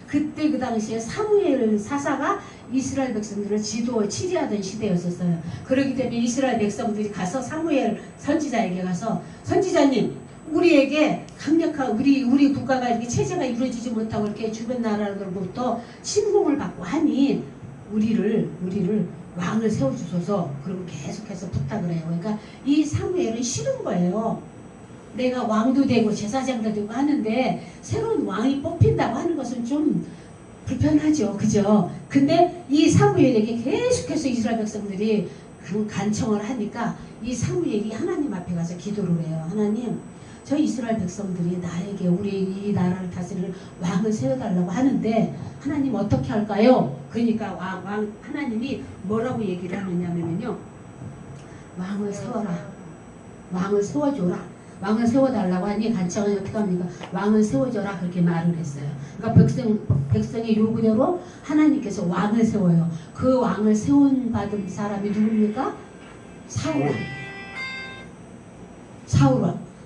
그때 그 당시에 사무엘 사사가 이스라엘 백성들을 치리하던 시대였었어요. 그렇기 때문에 이스라엘 백성들이 가서 사무엘 선지자에게 가서 선지자님, 우리에게 강력한 우리 국가가 이렇게 체제가 이루어지지 못하고 이렇게 주변 나라로부터 침공을 받고 하니 우리를 왕을 세워주소서. 그리고 계속해서 부탁을 해요. 그러니까 이 사무엘은 싫은 거예요. 내가 왕도 되고 제사장도 되고 하는데 새로운 왕이 뽑힌다고 하는 것은 좀 불편하죠. 그죠? 근데 이 사무엘에게 계속해서 이스라엘 백성들이 간청을 하니까 이 사무엘이 하나님 앞에 가서 기도를 해요. 하나님, 저 이스라엘 백성들이 나에게 우리 이 나라를 다스릴 왕을 세워달라고 하는데 하나님 어떻게 할까요? 그러니까 하나님이 뭐라고 얘기를 하느냐면요, 왕을 세워라, 왕을 세워줘라, 왕을 세워달라고 하니 간청은 어떻게 합니까? 왕을 세워줘라, 그렇게 말을 했어요. 그러니까 백성의 요구대로 하나님께서 왕을 세워요. 그 왕을 세운 받은 사람이 누굽니까?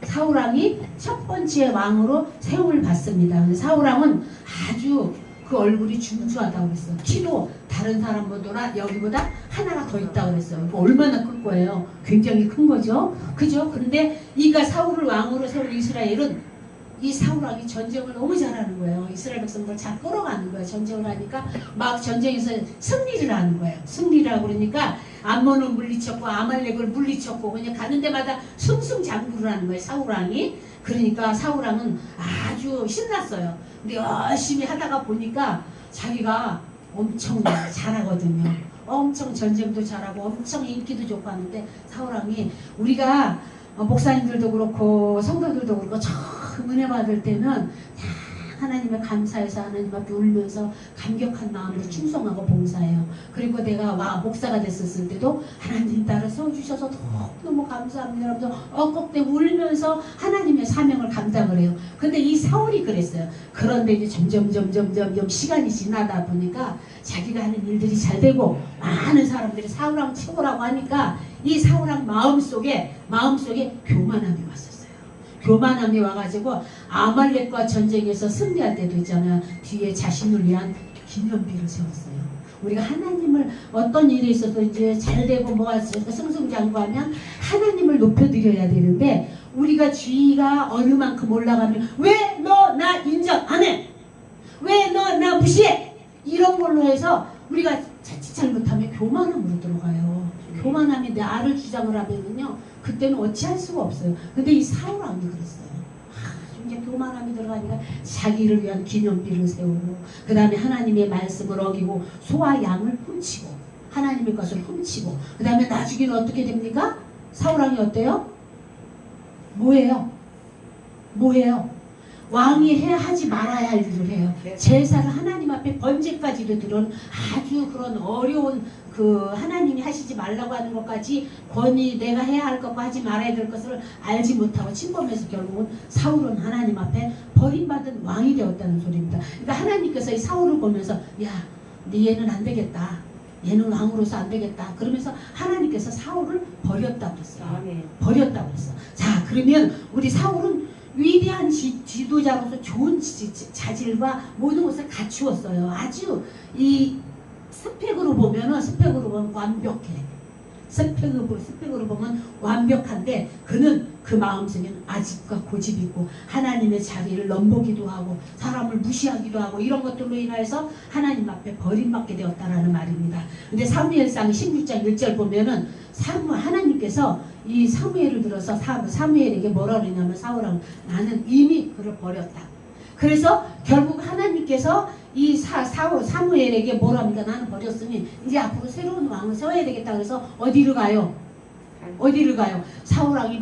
사울왕이 첫 번째 왕으로 세움을 받습니다. 사울왕은 아주 그 얼굴이 준수하다고 그랬어요. 키도 다른 사람보다 여기보다 하나가 더 있다고 그랬어요. 얼마나 큰 거예요? 굉장히 큰 거죠. 그죠? 그런데 이가 사울을 왕으로 세운 이스라엘은 이 사울왕이 전쟁을 너무 잘하는 거예요. 이스라엘 백성들 잘 끌어가는 거예요. 전쟁을 하니까 막 전쟁에서 승리를 하는 거예요. 승리를 하고 그러니까 암몬을 물리쳤고 아말렉을 물리쳤고 그냥 가는 데마다 승승장구를 하는 거예요. 사울왕이. 그러니까 사울왕은 아주 신났어요. 근데 열심히 하다가 보니까 자기가 엄청 잘하거든요. 엄청 전쟁도 잘하고 엄청 인기도 좋고 하는데 사울왕이 우리가 목사님들도 그렇고 성도들도 그렇고 처음 은혜 받을 때는 다 하나님의 감사해서 하나님 앞에 울면서 감격한 마음으로 충성하고 봉사해요. 그리고 내가 목사가 됐었을 때도 하나님 나를 세워주셔서 너무 감사합니다. 여러분 엉꺽대 울면서 하나님의 사명을 감당을 해요. 근데 이 사울이 그랬어요. 그런데 이제 점점 시간이 지나다 보니까 자기가 하는 일들이 잘 되고 많은 사람들이 사울왕 최고라고 하니까 이 사울왕 마음속에 교만함이 왔었어요. 교만함이 와가지고 아말렉과 전쟁에서 승리할 때도 있잖아요. 뒤에 자신을 위한 기념비를 세웠어요. 우리가 하나님을 어떤 일에 있어서 이제 잘 되고 뭐가 승승장구하면 하나님을 높여드려야 되는데 우리가 주의가 어느 만큼 올라가면 왜 너 나 인정 안 해? 왜 너 나 무시해? 이런 걸로 해서 우리가 자칫 잘못하면 교만함으로 들어가요. 교만함이 나를 주장을 하면은요, 그때는 어찌할 수가 없어요. 근데 이 사울왕이 그랬어요. 이제 교만함이 들어가니까 자기를 위한 기념비를 세우고, 그 다음에 하나님의 말씀을 어기고, 소와 양을 훔치고, 하나님의 것을 훔치고, 그 다음에 나중에는 어떻게 됩니까? 사울왕이 어때요? 뭐예요? 왕이 하지 말아야 할 일을 해요. 제사를 하나님 앞에 번제까지도 들은 아주 그런 어려운 그 하나님이 하시지 말라고 하는 것까지 권위 내가 해야 할 것과 하지 말아야 될 것을 알지 못하고 침범해서 결국은 사울은 하나님 앞에 버림받은 왕이 되었다는 소리입니다. 그러니까 하나님께서 이 사울을 보면서 야, 네 얘는 안 되겠다. 얘는 왕으로서 안 되겠다. 그러면서 하나님께서 사울을 버렸다고 그랬어요. 버렸다고 그랬어. 자, 그러면 우리 사울은 위대한 지도자로서 좋은 자질과 모든 것을 갖추었어요. 아주 이 스펙으로 보면 완벽해. 스펙으로 보면 완벽한데 그는 그 마음속에는 아집과 고집이 있고 하나님의 자리를 넘보기도 하고 사람을 무시하기도 하고 이런 것들로 인해서 하나님 앞에 버림받게 되었다라는 말입니다. 근데 사무엘상 16장 1절 보면은 하나님께서 이 사무엘을 들어서 사무엘에게 뭐라 그러냐면 사울아 나는 이미 그를 버렸다. 그래서 결국 하나님께서 이 사무엘에게 뭐랍니까? 나는 버렸으니 이제 앞으로 새로운 왕을 세워야 되겠다. 그래서 어디를 가요? 사울왕이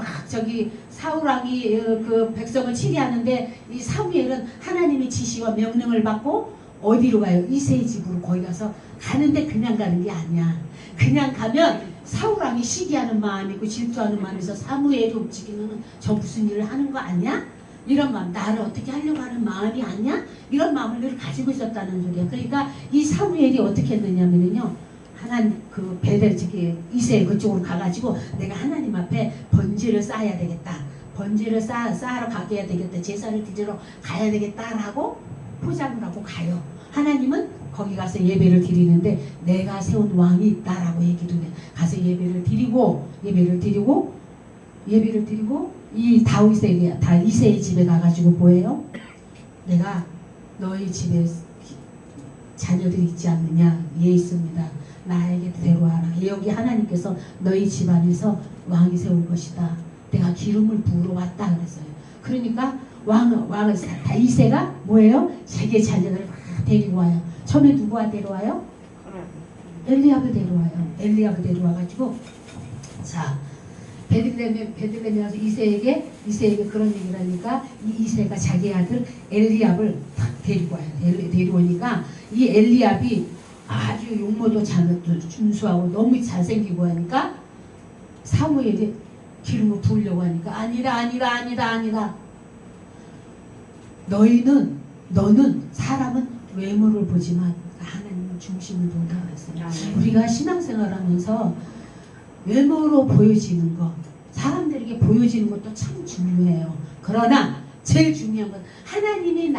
그 백성을 치리하는데 이 사무엘은 하나님의 지시와 명령을 받고 어디로 가요? 이새의 집으로. 거기 가서 가는데 그냥 가는 게 아니야. 그냥 가면 사울왕이 시기하는 마음이고 질투하는 마음에서 사무엘이 움직이면 저 무슨 일을 하는 거 아니야? 이런 마음, 나를 어떻게 하려고 하는 마음이 아니야? 이런 마음을 늘 가지고 있었다는 소리야. 그러니까 이 사무엘이 어떻게 했느냐면요, 하나님 그 베델 이새 그쪽으로 가가지고 내가 하나님 앞에 번제를 쌓아야 되겠다. 번제를 쌓아러 가게 해야 되겠다. 제사를 드리러 가야 되겠다라고 포장을 하고 가요. 하나님은 거기 가서 예배를 드리는데 내가 세운 왕이 있다라고 얘기도 해. 가서 예배를 드리고 이 다윗에게 이새의 집에 가가지고 뭐예요? 내가 너희 집에 자녀들이 있지 않느냐? 예 있습니다. 나에게 데려와라. 여기 하나님께서 너희 집안에서 왕이 세울 것이다. 내가 기름을 부으러 왔다 그랬어요. 그러니까 왕을 이새가 뭐예요? 자기 자녀들을 막 데리고 와요. 처음에 누구와 데려와요? 엘리압을 데려와요. 엘리압을 데려와가지고 자 베들레헴에 와서 이새에게 그런 얘기를 하니까 이 이새가 자기 아들 엘리압을 딱 데리고 와요. 데려오니까 이 엘리압이 아주 용모도 준수하고 너무 잘생기고 하니까 사무엘이 기름을 부으려고 하니까 아니다. 너는 사람은 외모를 보지만 하나님은 중심을 본다 그랬어요. 우리가 신앙생활하면서 외모로 보여지는 것, 사람들에게 보여지는 것도 참 중요해요. 그러나 제일 중요한 건 하나님이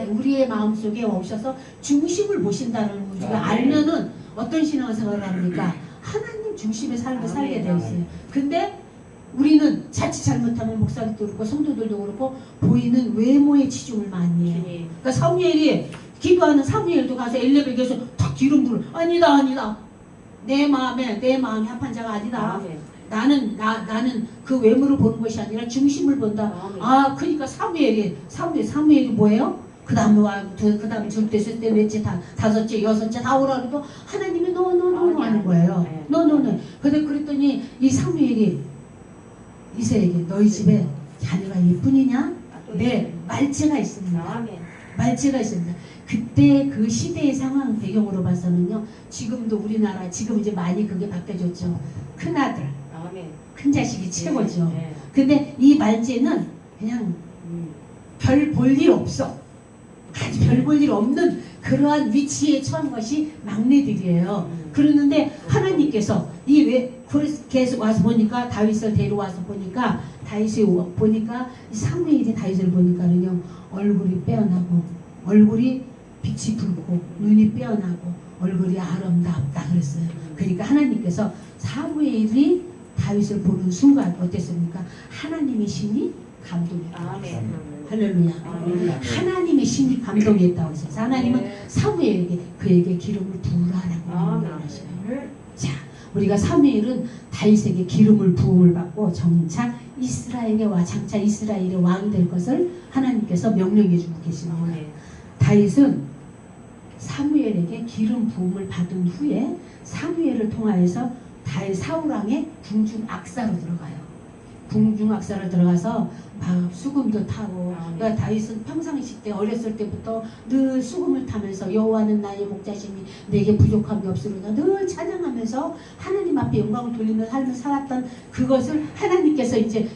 우리의 마음속에 오셔서 중심을 보신다는 걸 우리가 알면은 어떤 신앙생활을 합니까? 하나님 중심의 삶을 살게 되어 있어요. 근데 우리는 자칫 잘못하면 목사님도 그렇고 성도들도 그렇고 보이는 외모에 치중을 많이 해요. 그러니까 사무엘이 기도하는 사무엘도 가서 엘리압에게서 탁 기름 부을 아니다. 내 마음이 합한 자가 아니다. 나는 그 외모를 보는 것이 아니라 중심을 본다. 그러니까 사무엘이 뭐예요? 그 다음에 절대 셋째 넷째 다섯째 여섯째 다 오라 그래도 하나님이 노 하는 거예요. 노. 근데 그랬더니 이 사무엘이 이새에게 너희 집에 자녀가 예쁜이냐? 네, 말째가 있습니다. 말째가 있습니다. 그때 그 시대의 상황 배경으로 봐서는요. 지금도 우리나라 지금 이제 많이 그게 바뀌어졌죠. 큰아들, 큰 자식이 최고죠. 근데 이 말째는 그냥 별 볼 일 없어. 아주 별 볼 일 없는 그러한 위치에 처한 것이 막내들이에요. 그러는데 하나님께서 계속 와서 보니까 다윗을 데려와서 보니까 이 사무엘이 다윗을 보니까는요 얼굴이 빼어나고 얼굴이 빛이 붉고 눈이 빼어나고 얼굴이 아름답다 그랬어요. 그러니까 하나님께서 사무엘이 다윗을 보는 순간 어땠습니까? 하나님의 신이 감동했다. 할렐루야. 하나님의 신이 감동했다고 했어요. 하나님은 사무엘에게 그에게 기름을 부으라라고 말하시네요. 자, 우리가 사무엘은 다윗에게 기름을 부음을 받고 장차 이스라엘의 왕이 될 것을 하나님께서 명령해 주고 계십니다. 다윗은 사무엘에게 기름 부음을 받은 후에 사무엘을 통하여서 사울왕의 궁중 악사로 들어가요. 궁중 악사로 들어가서 막 수금도 타고 그러니까 다윗은 평상시 때 어렸을 때부터 늘 수금을 타면서 여호와는 나의 목자시니 내게 부족함이 없으리라 늘 찬양하면서 하나님 앞에 영광을 돌리며 삶을 살았던 그것을 하나님께서 이제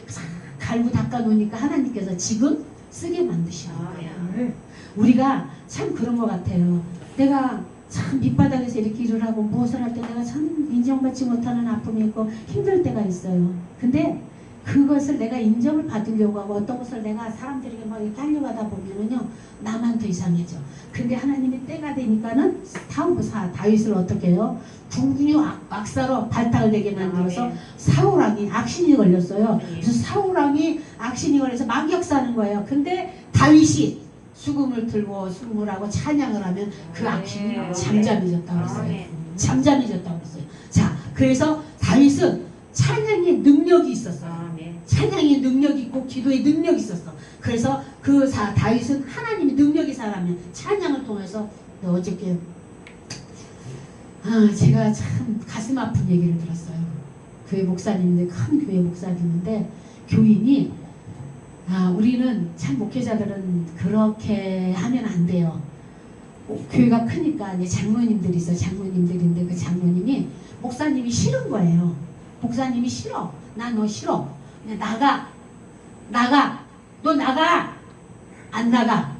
갈고 닦아놓으니까 하나님께서 지금 쓰게 만드시는 거예요. 우리가 참 그런 것 같아요. 내가 참 밑바닥에서 이렇게 일을 하고 무엇을 할 때 내가 참 인정받지 못하는 아픔이 있고 힘들 때가 있어요. 근데 그것을 내가 인정을 받으려고 하고 어떤 것을 내가 사람들에게 막 이렇게 하려고 하다 보면은요 나만 더 이상해져. 근데 하나님이 때가 되니까는 다윗을 어떻게 해요? 궁중 악사로 발탁을 되게 만들어서 사울왕이 악신이 걸렸어요. 그래서 사울왕이 악신이 걸려서 막역사는 거예요. 근데 다윗이 수금을 들고 수금을 하고 찬양을 하면 그 악신이 잠잠해졌다고 했어요. 잠잠해졌다고 했어요. 자, 그래서 다윗은 찬양의 능력이 있었어요. 찬양의 능력이 있고 기도의 능력이 있었어. 그래서 다윗은 하나님의 능력이 사람이야. 찬양을 통해서 어저께 제가 참 가슴 아픈 얘기를 들었어요. 교회 목사님인데 큰 교회 목사님인데 교인이 우리는 참 목회자들은 그렇게 하면 안 돼요. 교회가 크니까 이제 장로님들이 있어. 장로님들인데 그 장로님이 목사님이 싫은 거예요. 목사님이 싫어. 나 너 싫어. 그냥 나가. 너 나가. 안 나가.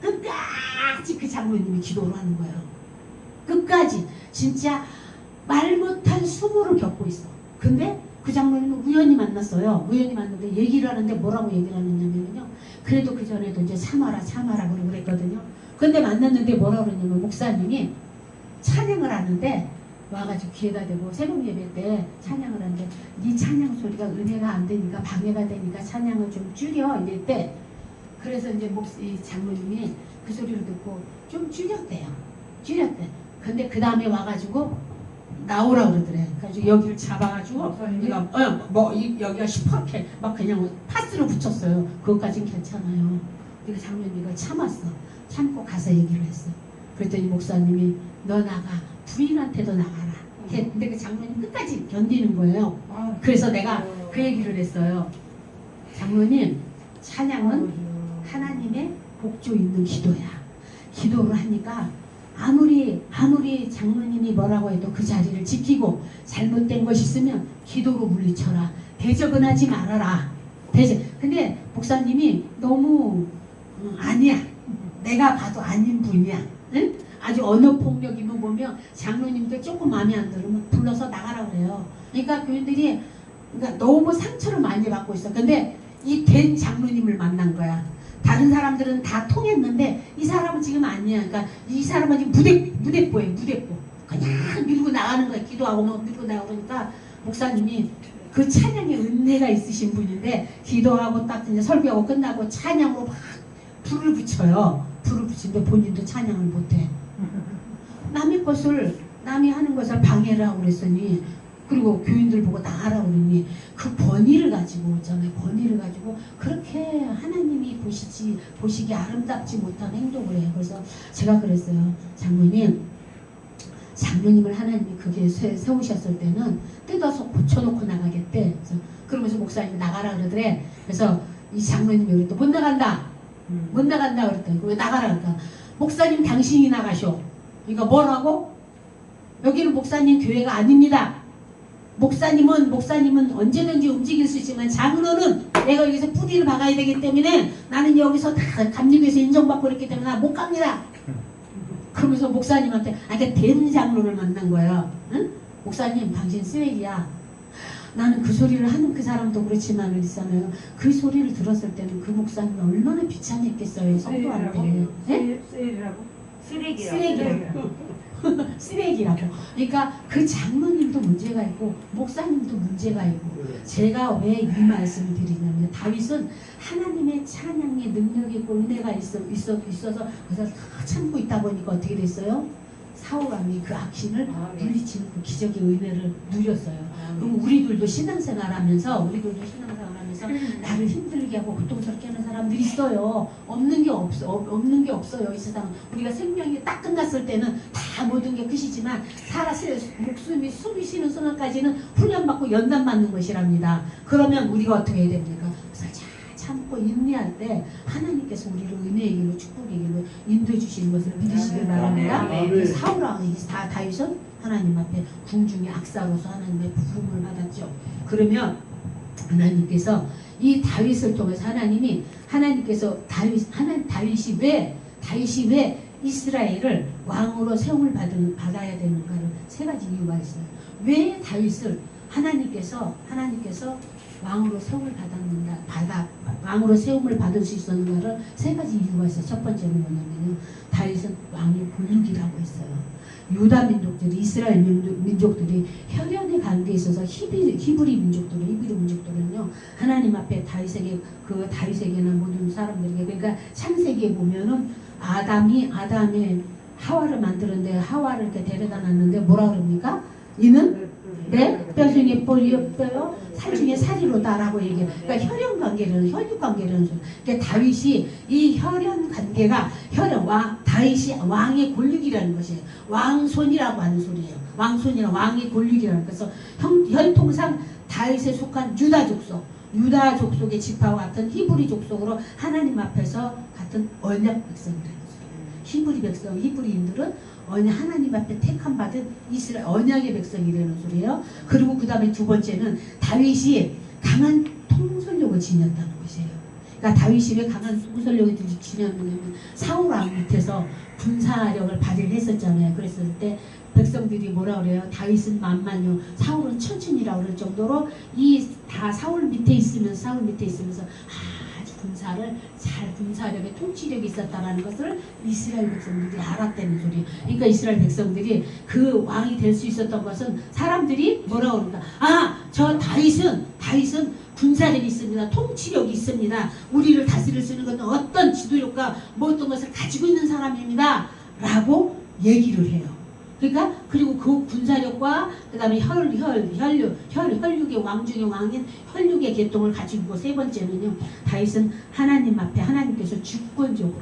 끝까지 그 장로님이 기도를 하는 거예요. 끝까지. 진짜 말 못한 수모를 겪고 있어. 근데 그 장로님은 우연히 만났어요. 우연히 만났는데 얘기를 하는데 뭐라고 얘기를 하느냐면요. 그래도 그 전에도 이제 참아라 그러고 그랬거든요. 근데 만났는데 뭐라 그러냐면 목사님이 찬양을 하는데 와가지고 귀에다 대고 새벽 예배 때 찬양을 하는데 네 찬양 소리가 은혜가 안 되니까 방해가 되니까 찬양을 좀 줄여 이랬대. 그래서 이제 이 장로님이 그 소리를 듣고 좀 줄였대요. 줄였대. 근데 그 다음에 와가지고 나오라 그러더래. 그래가지고 여기를 잡아가지고 여기가 시퍼렇게 막 그냥 파스로 붙였어요. 그것까진 괜찮아요. 근데 장로님이 참았어. 참고 가서 얘기를 했어. 그랬더니 목사님이 너 나가. 부인한테도 나가라. 근데 그 장로님 끝까지 견디는 거예요. 그래서 내가 그 얘기를 했어요. 장로님, 찬양은 하나님의 복조 있는 기도야. 기도를 하니까 아무리 장로님이 뭐라고 해도 그 자리를 지키고 잘못된 것이 있으면 기도로 물리쳐라. 대적은 하지 말아라. 근데 목사님이 너무 아니야. 내가 봐도 아닌 분이야. 응? 아주 언어폭력이면 보면 장로님들 조금 마음에 안 들으면 불러서 나가라 그래요. 그러니까 교인들이 너무 상처를 많이 받고 있어. 근데 이 된 장로님을 만난 거야. 다른 사람들은 다 통했는데 이 사람은 지금 아니야. 그러니까 이 사람은 지금 무대뽀예요. 무대뽀. 그냥 밀고 나가는 거야. 기도하고 막 밀고 나가고 그러니까 목사님이 그 찬양에 은혜가 있으신 분인데 기도하고 딱 이제 설교하고 끝나고 찬양으로 막 불을 붙여요. 불을 붙이는데 본인도 찬양을 못해. 남이 하는 것을 방해를 하고 그랬으니 그리고 교인들 보고 나가라고 그러니 그 권위를 가지고 있잖아요. 권위를 가지고 그렇게 하나님이 보시기 아름답지 못한 행동을 해요. 그래서 제가 그랬어요. 장로님을 하나님이 그게 세우셨을 때는 뜯어서 고쳐놓고 나가겠대. 그러면서 목사님이 나가라 그러더래. 그래서 이 장로님이 그랬더니 못 나간다. 못 나간다 그랬더니 왜 나가라 그러니까 목사님 당신이 나가셔. 그러니까 뭐라고? 여기는 목사님 교회가 아닙니다. 목사님은 언제든지 움직일 수 있지만 장로는 내가 여기서 뿌리를 박아야 되기 때문에 나는 여기서 다 감리교에서 인정받고 있기 때문에 나 못 갑니다. 그러면서 목사님한테 그러니까 된 장로를 만난 거예요. 응? 목사님 당신 쓰레기야. 나는 그 소리를 하는 그 사람도 그렇지만 있잖아요. 그 소리를 들었을 때는 그 목사님이 얼마나 비참했겠어요. 성도한테. 쓰레기라고. 쓰레기라고. 그러니까 그 장로님도 문제가 있고 목사님도 문제가 있고 제가 왜 이 말씀을 드리냐면 다윗은 하나님의 찬양의 능력이 있고 은혜가 있어서 그래서 다 참고 있다 보니까 어떻게 됐어요? 사울왕이 그 악신을 물리치는 그 기적의 은혜를 누렸어요. 그럼 우리들도 신앙생활하면서 나를 힘들게 하고 고통스럽게 하는 사람들이 있어요. 없는 게 없어요. 이 세상 우리가 생명이 딱 끝났을 때는 다 모든 게 끝이지만 숨이 쉬는 순간까지는 훈련받고 연단받는 것이랍니다. 그러면 우리가 어떻게 해야 됩니까? 그래서 잘 참고 인내할 때 하나님께서 우리를 은혜의 길로 축복의 길로 인도해 주시는 것을 믿으시길 바랍니다. 사울왕이 다윗은 하나님 앞에 궁중의 악사로서 하나님의 부름을 받았죠. 그러면 하나님께서 이 다윗을 통해서 하나님께서 다윗이 왜 이스라엘을 왕으로 세움을 받아야 되는가를 세 가지 이유가 있어요. 왜 다윗을 하나님께서 왕으로 세움을 왕으로 세움을 받을 수 있었는가를 세 가지 이유가 있어요. 첫 번째는 뭐냐면요. 다윗은 왕의 본육이라고 했어요. 유다 민족들이 이스라엘 민족들이 혈연의 관계에 있어서 히브리 민족들은요 하나님 앞에 다윗에게는 모든 사람들에게 그러니까 창세기에 보면은 아담의 하와를 만드는데 하와를 이렇게 데려다 놨는데 뭐라 그럽니까? 이는 내 뼈 중에 뼈요 살 중에 살이로다라고 얘기해요. 그러니까 혈연 관계라는 혈육 관계라는 소리. 그러니까 다윗이 이 혈연 관계가 다윗이 왕의 권력이라는 것이에요. 왕손이라고 하는 소리예요. 왕의 권력이라는 그래서 혈통상 다윗에 속한 유다 족속의 지파와 같은 히브리 족속으로 하나님 앞에서 같은 언약 백성이라는 소리예요. 히브리인들은 하나님 앞에 택함 받은 이스라엘 언약의 백성이라는 소리예요. 그리고 그 다음에 두 번째는 다윗이 강한 통솔력을 지녔다는 것이에요. 그러니까 다윗이 왜 강한 통솔력을 지녔냐면 사울왕 밑에서 군사력을 발휘를 했었잖아요. 그랬을 때 백성들이 뭐라 그래요? 다윗은 만만요, 사울은 천천히라고 그럴 정도로 이 다 사울 밑에 있으면서 아주 군사를 잘 군사력에 통치력이 있었다라는 것을 이스라엘 백성들이 알았다는 소리. 그러니까 이스라엘 백성들이 그 왕이 될 수 있었던 것은 사람들이 뭐라고 그러는가? 아, 저 다윗은 군사력이 있습니다. 통치력이 있습니다. 우리를 다스릴 수 있는 것은 어떤 지도력과 뭐 어떤 것을 가지고 있는 사람입니다. 라고 얘기를 해요. 그러니까 그리고 그 군사력과 그다음에 혈육의 왕 중의 왕인 혈육의 계통을 가지고 있고 세 번째는요. 다윗은 하나님 앞에 하나님께서 주권적으로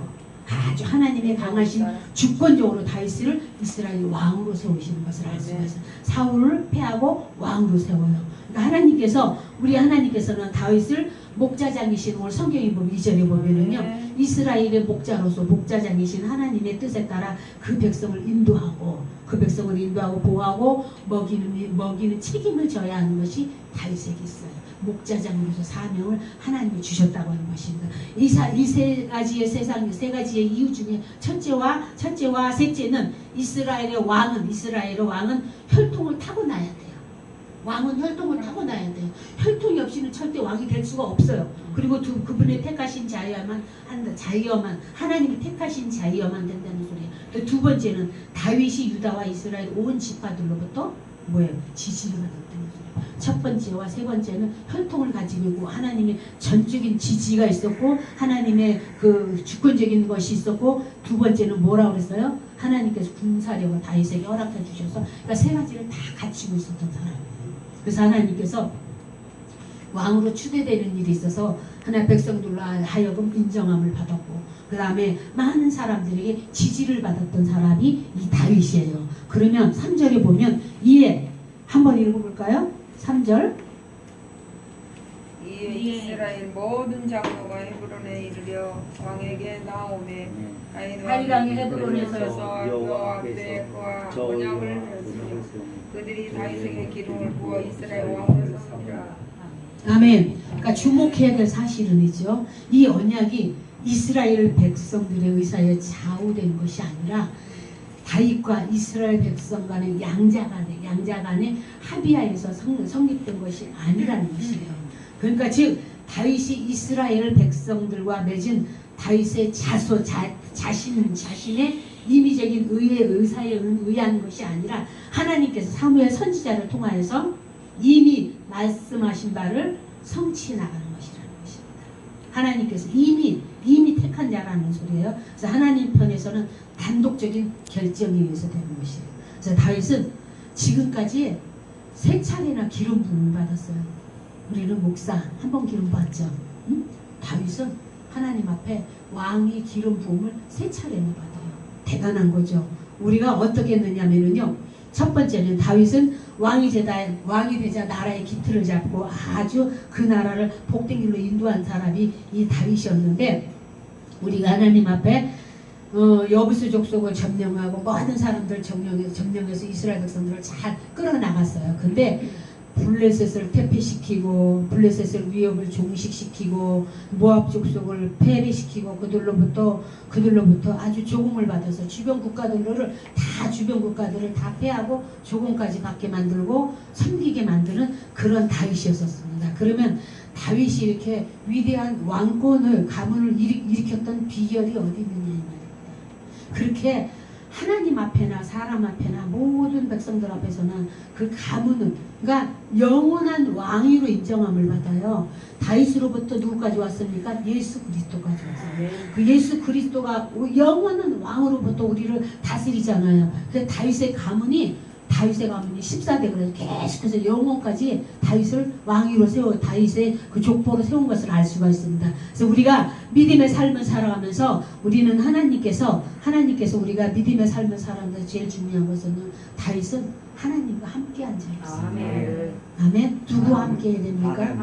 아주 하나님의 강하신 주권적으로 다윗을 이스라엘 왕으로 세우시는 것을 알 수가 있어요. 사울을 패하고 왕으로 세워요. 그러니까 우리 하나님께서는 다윗을 목자장이신 오늘 성경에 보면 2절에 보면은요. 이스라엘의 목자장이신 하나님의 뜻에 따라 그 백성을 인도하고 보호하고 먹이는 책임을 져야 하는 것이 다윗에게 있어요. 목자장으로서 사명을 하나님이 주셨다고 하는 것입니다. 이 세 가지의 이유 중에 첫째와 셋째는 이스라엘의 왕은 혈통을 타고나야 돼요. 왕은 혈통을 타고나야 돼요. 혈통이 없이는 절대 왕이 될 수가 없어요. 그리고 그분의 택하신 자여야만 하나님이 택하신 자여야만 된다는 소리예요. 또 두 번째는 다윗이 유다와 이스라엘 온 지파들로부터 지지를 받았다는 소리예요. 첫 번째와 세 번째는 혈통을 가지고 있고 하나님의 전적인 지지가 있었고 하나님의 그 주권적인 것이 있었고 두 번째는 뭐라고 그랬어요? 하나님께서 군사력을 다윗에게 허락해 주셔서 그러니까 세 가지를 다 갖추고 있었던 사람이에요. 그래서 하나님께서 왕으로 추대되는 일이 있어서 하나님 백성들로 하여금 인정함을 받았고 그 다음에 많은 사람들에게 지지를 받았던 사람이 이 다윗이에요. 그러면 3절에 보면 이에 한번 읽어볼까요? 3절 이에 이스라엘 모든 장로가 헤브론에 이르려 왕에게 나오매 다윗왕이 헤브론에서 여호와 앞에 그와 언약을 맺으며 그들이 다윗에게 기름을 부어 이스라엘 왕으로 삼으라. 아멘. 그러니까 주목해야 될 사실은이죠. 이 언약이 이스라엘 백성들의 의사에 좌우된 것이 아니라 다윗과 이스라엘 백성 간의 양자 간의 합의하에서 성립된 것이 아니라는 것이에요. 그러니까 즉 다윗이 이스라엘 백성들과 맺은 다윗의 자신의 임의적인 의사에 의한 것이 아니라 하나님께서 사무엘 선지자를 통하여서 이미 말씀하신 바를 성취해 나가는 것이라는 것입니다. 하나님께서 이미 택한 자라는 소리예요. 그래서 하나님 편에서는 단독적인 결정에 의해서 되는 것이에요. 그래서 다윗은 지금까지 3차례나 기름 부음을 받았어요. 우리는 목사 한 번 기름 받죠. 응? 다윗은 하나님 앞에 왕이 기름 부음을 3차례나 받아요. 대단한 거죠. 우리가 어떻게 했느냐면요. 첫 번째는 다윗은 왕이 되자 나라의 기틀을 잡고 아주 그 나라를 복된 길로 인도한 사람이 이 다윗이었는데 우리가 하나님 앞에 여부수 족속을 점령하고 모든 사람들 점령해서 이스라엘 백성들을 잘 끌어나갔어요. 근데 블레셋을 퇴폐시키고 블레셋을 위협을 종식시키고 모압 족속을 패배시키고 그들로부터 아주 조공을 받아서 주변 국가들을 다 패하고 조공까지 받게 만들고 섬기게 만드는 그런 다윗이었습니다. 그러면 다윗이 이렇게 위대한 왕권을 가문을 일으켰던 비결이 어디 있느냐 이 말입니다. 그렇게 하나님 앞에나 사람 앞에나 모든 백성들 앞에서는 그 가문은 그러니까 영원한 왕위로 인정함을 받아요. 다윗으로부터 누구까지 왔습니까? 예수 그리스도까지 왔어요. 그 예수 그리스도가 영원한 왕으로부터 우리를 다스리잖아요. 그래서 다윗의 가문이 14대 그래서 계속해서 영원까지 다윗을 왕위로 세워 다윗의 그 족보로 세운 것을 알 수가 있습니다. 그래서 우리가 믿음의 삶을 살아가면서 우리는 하나님께서 우리가 믿음의 삶을 살아가면서 제일 중요한 것은 다윗은 하나님과 함께한 자였습니다. 아멘. 누구와 함께 해야 됩니까?